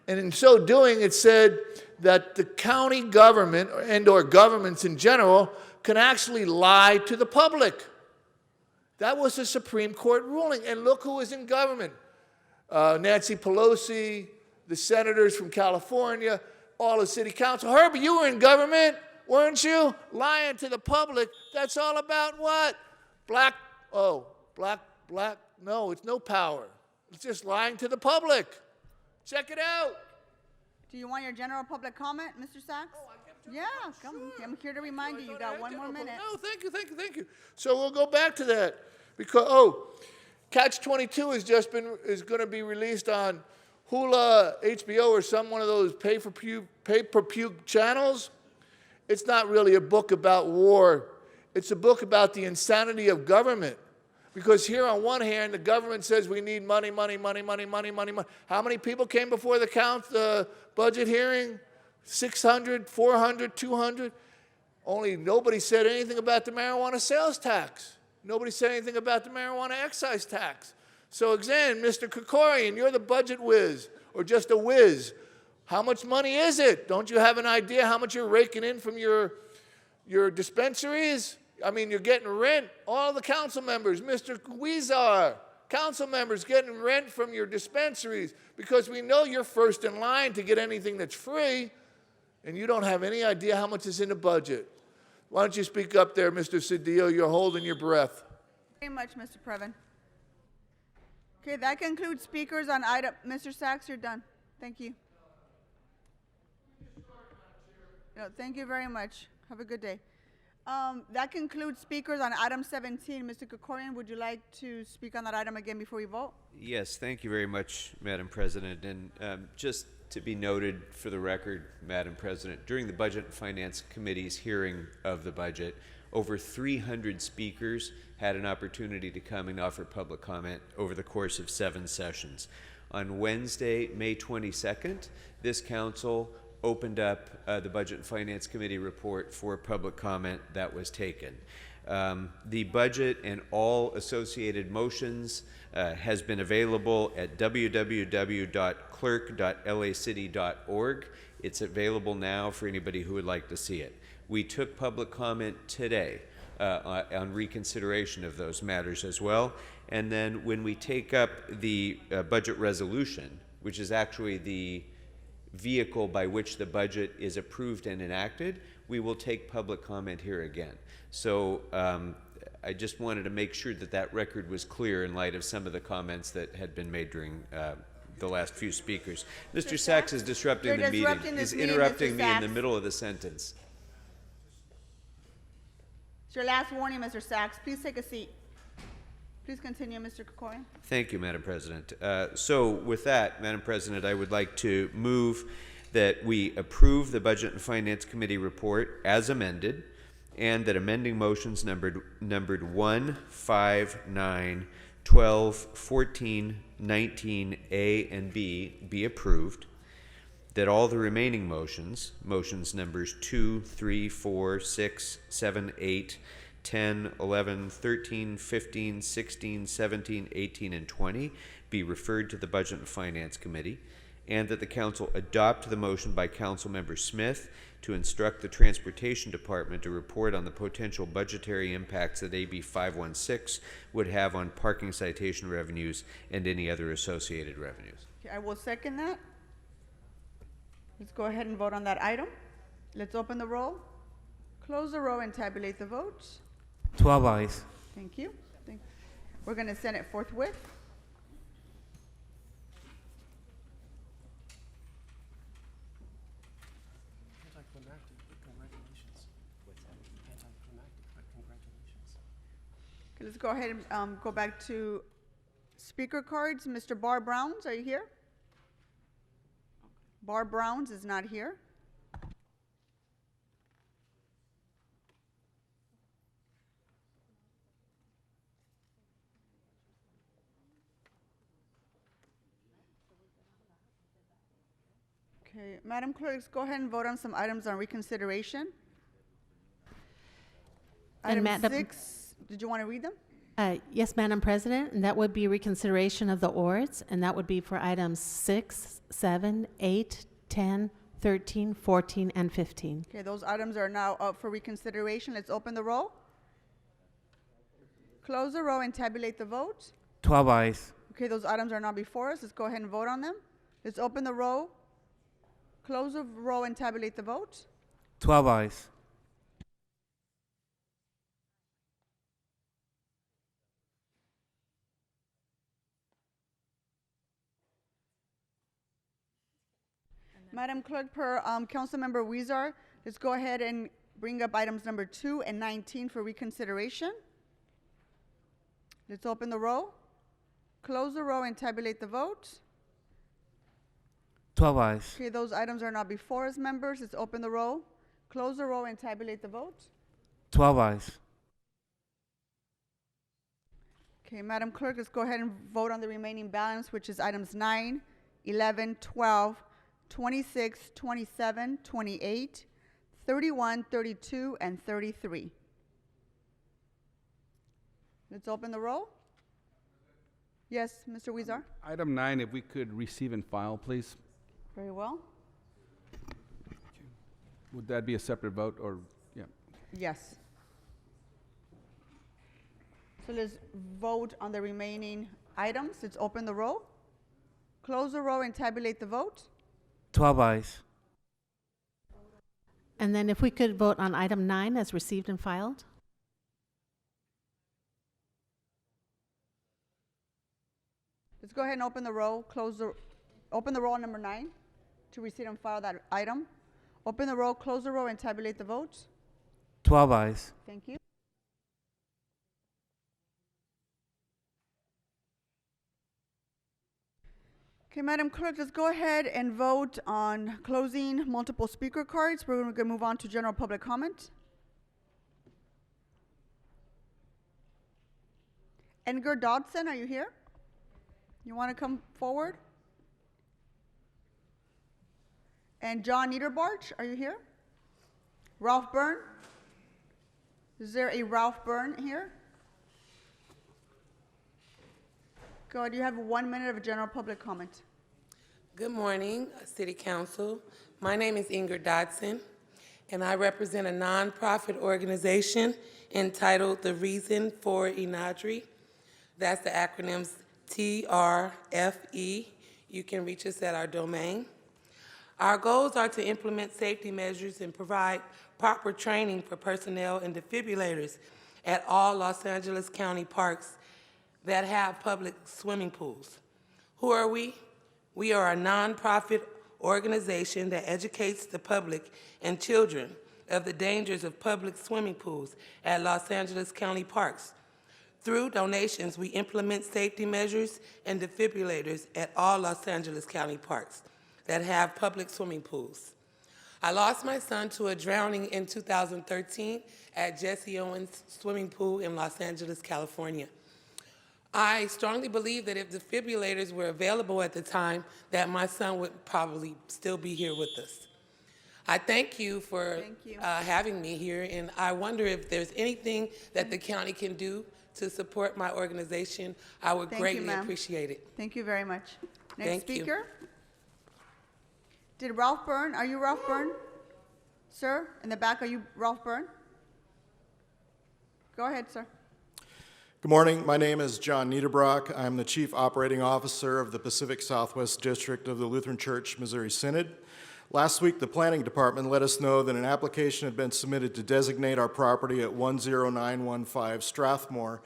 And in so doing, it said that the county government and/or governments in general can actually lie to the public. That was a Supreme Court ruling. And look who is in government. Nancy Pelosi, the senators from California, all the city council. Herbie, you were in government, weren't you? Lying to the public. That's all about what? Black, no, it's no power. It's just lying to the public. Check it out. Do you want your general public comment, Mr. Sachs? Yeah, come. I'm here to remind you. You got one more minute. No, thank you. So we'll go back to that because Catch-22 is going to be released on Hula HBO or some one of those pay-per-view channels. It's not really a book about war. It's a book about the insanity of government. Because here on one hand, the government says we need money, money, money, money, money, money, money. How many people came before the budget hearing? 600, 400, 200? Only nobody said anything about the marijuana sales tax. Nobody said anything about the marijuana excise tax. So again, Mr. Krikorian, you're the budget whiz, or just a whiz. How much money is it? Don't you have an idea how much you're raking in from your dispensaries? I mean, you're getting rent. All the council members, Mr. Huizar, council members getting rent from your dispensaries because we know you're first in line to get anything that's free, and you don't have any idea how much is in the budget. Why don't you speak up there, Mr. Cedillo? You're holding your breath. Very much, Mr. Previn. Okay, that concludes speakers on item. Mr. Sachs, you're done. Thank you. No, thank you very much. Have a good day. That concludes speakers on item 17. Mr. Krikorian, would you like to speak on that item again before we vote? Yes, thank you very much, Madam President. And just to be noted for the record, Madam President, during the Budget and Finance Committee's hearing of the budget, over 300 speakers had an opportunity to come and offer public comment over the course of 7 sessions. On Wednesday, May 22nd, this council opened up the Budget and Finance Committee report for public comment that was taken. The budget and all associated motions has been available at www.clerk.lacity.org. It's available now for anybody who would like to see it. We took public comment today on reconsideration of those matters as well. And then when we take up the budget resolution, which is actually the vehicle by which the budget is approved and enacted, we will take public comment here again. So I just wanted to make sure that that record was clear in light of some of the comments that had been made during the last few speakers. Mr. Sachs is disrupting the meeting. He's interrupting me in the middle of the sentence. It's your last warning, Mr. Sachs. Please take a seat. Please continue, Mr. Krikorian. Thank you, Madam President. So with that, Madam President, I would like to move that we approve the Budget and Finance Committee report as amended, and that amending motions numbered 1, 5, 9, 12, 14, 19, A, and B be approved, that all the remaining motions numbers 2, 3, 4, 6, 7, 8, 10, 11, 13, 15, 16, 17, 18, and 20 be referred to the Budget and Finance Committee, and that the Council adopt the motion by Councilmember Smith to instruct the Transportation Department to report on the potential budgetary impacts that AB 516 would have on parking citation revenues and any other associated revenues. Okay, I will second that. Let's go ahead and vote on that item. Let's open the roll, close the roll, and tabulate the votes. 12 ayes. Thank you. We're going to send it forthwith. Okay, let's go ahead and go back to speaker cards. Mr. Bar Browns, are you here? Bar Browns is not here. Okay, Madam Clerk, let's go ahead and vote on some items on reconsideration. Item 6, did you want to read them? Yes, Madam President, and that would be reconsideration of the ORDs, and that would be for items 6, 7, 8, 10, 13, 14, and 15. Okay, those items are now up for reconsideration. Let's open the roll, close the roll, and tabulate the votes. 12 ayes. Okay, those items are now before us. Let's go ahead and vote on them. Let's open the roll, close the roll, and tabulate the votes. 12 ayes. Madam Clerk, per Councilmember Huizar, let's go ahead and bring up items number 2 and 19 for reconsideration. Let's open the roll, close the roll, and tabulate the votes. 12 ayes. Okay, those items are now before us, members. Let's open the roll, close the roll, and tabulate the vote. 12 ayes. Okay, Madam Clerk, let's go ahead and vote on the remaining balance, which is items 9, 11, 12, 26, 27, 28, 31, 32, and 33. Let's open the roll. Yes, Mr. Weezer? Item 9, if we could receive and file, please. Very well. Would that be a separate vote or, yeah? Yes. So let's vote on the remaining items. Let's open the roll, close the roll, and tabulate the vote. 12 ayes. And then if we could vote on item 9 as received and filed? Let's go ahead and open the roll, open the roll on number 9 to receive and file that item. Open the roll, close the roll, and tabulate the vote. 12 ayes. Thank you. Okay, Madam Clerk, let's go ahead and vote on closing multiple speaker cards. We're going to move on to general public comment. Edgar Dodson, are you here? You want to come forward? And John Niederbarch, are you here? Ralph Byrne? Is there a Ralph Byrne here? Go ahead, you have 1 minute of general public comment. Good morning, City Council. My name is Ingrid Dodson, and I represent a nonprofit organization entitled The Reason for Enadri. That's the acronyms TRFE. You can reach us at our domain. Our goals are to implement safety measures and provide proper training for personnel and defibrillators at all Los Angeles County parks that have public swimming pools. Who are we? We are a nonprofit organization that educates the public and children of the dangers of public swimming pools at Los Angeles County parks. Through donations, we implement safety measures and defibrillators at all Los Angeles County parks that have public swimming pools. I lost my son to a drowning in 2013 at Jesse Owens Swimming Pool in Los Angeles, California. I strongly believe that if defibrillators were available at the time, that my son would probably still be here with us. I thank you for having me here, and I wonder if there's anything that the county can do to support my organization. I would greatly appreciate it. Thank you very much. Next Thank you. speaker. Did Ralph Byrne, are you Ralph Byrne? Sir, in the back, are you Ralph Byrne? Go ahead, sir. Good morning. My name is John Niederbrock. I'm the Chief Operating Officer of the Pacific Southwest District of the Lutheran Church Missouri Synod. Last week, the Planning Department let us know that an application had been submitted to designate our property at 10915 Strathmore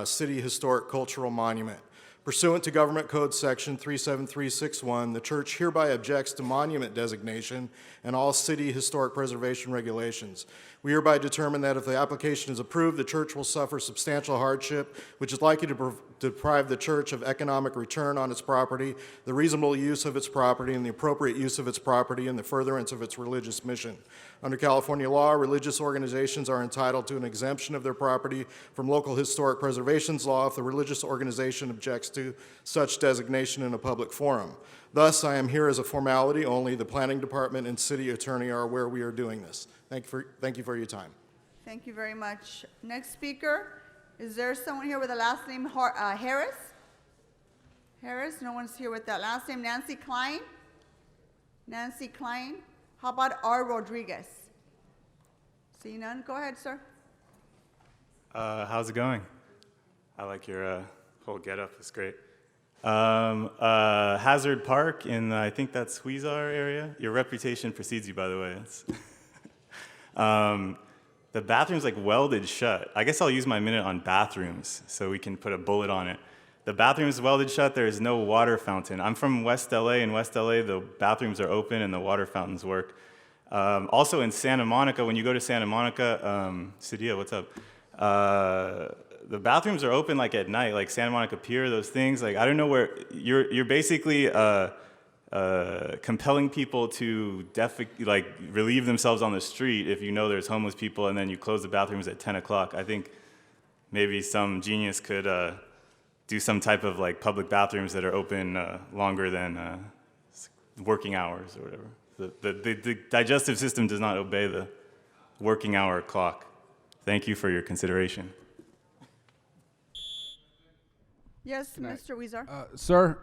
City Historic Cultural Monument. Pursuant to Government Code Section 37361, the church hereby objects to monument designation and all city historic preservation regulations. We hereby determine that if the application is approved, the church will suffer substantial hardship, which is likely to deprive the church of economic return on its property, the reasonable use of its property, and the appropriate use of its property in the furtherance of its religious mission. Under California law, religious organizations are entitled to an exemption of their property from local historic preservations law if the religious organization objects to such designation in a public forum. Thus, I am here as a formality only. The Planning Department and City Attorney are aware we are doing this. Thank you for your time. Thank you very much. Next speaker, is there someone here with the last name Harris? Harris, no one's here with that last name. Nancy Klein? Nancy Klein? How about R. Rodriguez? See none? Go ahead, sir. How's it going? I like your whole getup. It's great. Hazard Park in, I think that's Huizar area. Your reputation precedes you, by the way. The bathroom's like welded shut. I guess I'll use my minute on bathrooms so we can put a bullet on it. The bathroom's welded shut. There is no water fountain. I'm from West LA. In West LA, the bathrooms are open and the water fountains work. Also in Santa Monica, when you go to Santa Monica, Sadia, what's up? The bathrooms are open like at night, like Santa Monica Pier, those things. Like I don't know where you're basically compelling people to relieve themselves on the street if you know there's homeless people and then you close the bathrooms at 10 o'clock. I think maybe some genius could do some type of like public bathrooms that are open longer than working hours or whatever. The digestive system does not obey the working hour clock. Thank you for your consideration. Yes, Mr. Weezer. Sir,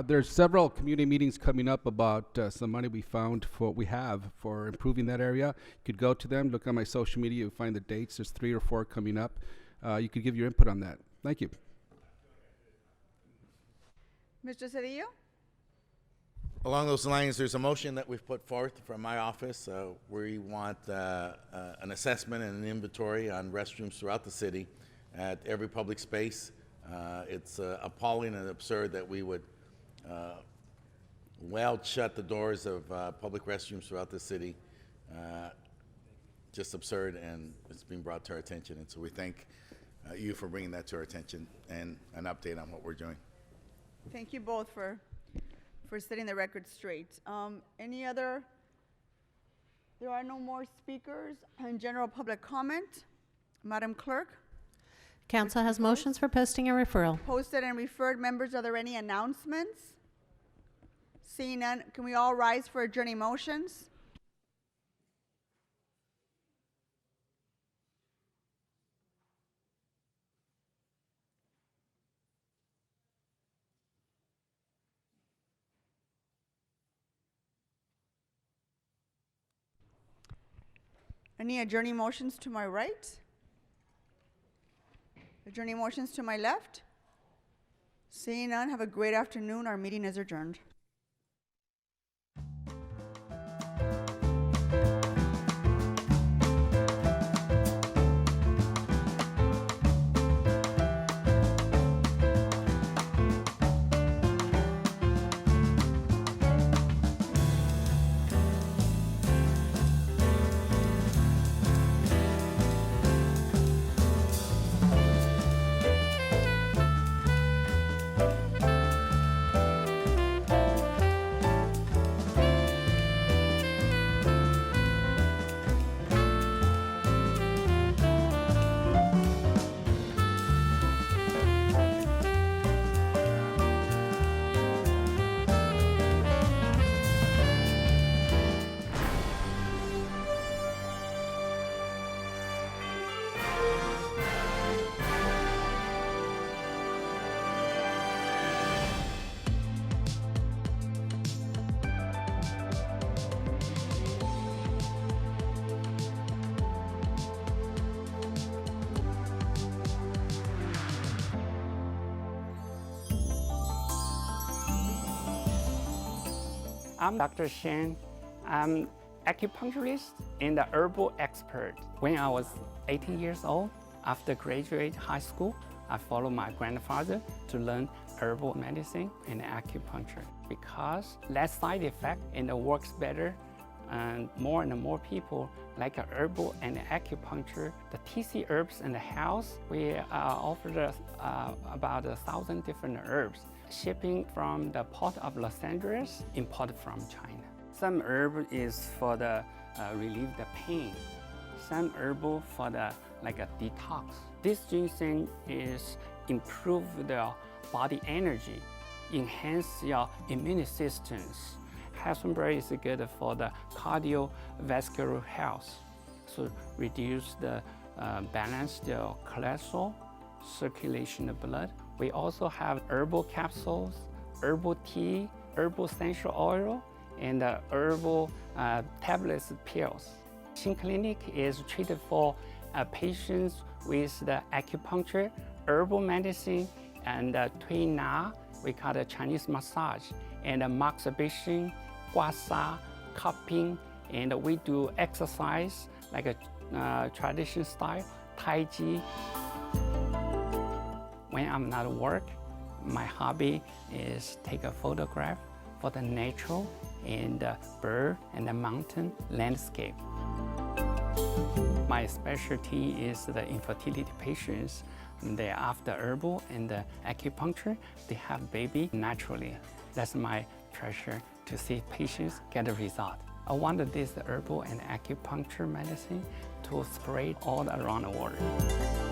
there's several community meetings coming up about some money we have for improving that area. You could go to them, look on my social media, you'll find the dates. There's 3 or 4 coming up. You could give your input on that. Thank you. Mr. Cedillo? Along those lines, there's a motion that we've put forth from my office. We want an assessment and an inventory on restrooms throughout the city at every public space. It's appalling and absurd that we would weld shut the doors of public restrooms throughout the city. Just absurd, and it's being brought to our attention. And so we thank you for bringing that to our attention and an update on what we're doing. Thank you both for setting the record straight. Any other? There are no more speakers and general public comment. Madam Clerk? Council has motions for posting and referral. Posted and referred members, are there any announcements? Seeing none, can we all rise for adjourning motions? Any adjourning motions to my right? Adjourning motions to my left? Seeing none, have a great afternoon. Our meeting is adjourned. I'm Dr. Shen. I'm acupuncturist and a herbal expert. When I was 18 years old, after graduate high school, I followed my grandfather to learn herbal medicine and acupuncture because less side effect and it works better, and more people like herbal and acupuncture. The TC Herbs in the house, we offer about 1,000 different herbs. Shipping from the port of Los Angeles, imported from China. Some herb is for the relieve the pain. Some herbal for the like a detox. This ginseng is improve the body energy, enhance your immune systems. Raspberry is good for the cardiovascular health, so reduce the balance the cholesterol, circulation of blood. We also have herbal capsules, herbal tea, herbal essential oil, and herbal tablets pills. Shin Clinic is treated for patients with the acupuncture, herbal medicine, and Tui Na, we call it Chinese massage, and masturbation, guasa, cupping, and we do exercise like a traditional style, Tai Chi. When I'm not at work, my hobby is take a photograph for the natural and the bird and the mountain landscape. My specialty is the infertility patients. They after herbal and the acupuncture, they have baby naturally. That's my pressure to see patients get a result. I wanted this herbal and acupuncture medicine to spread all around the world.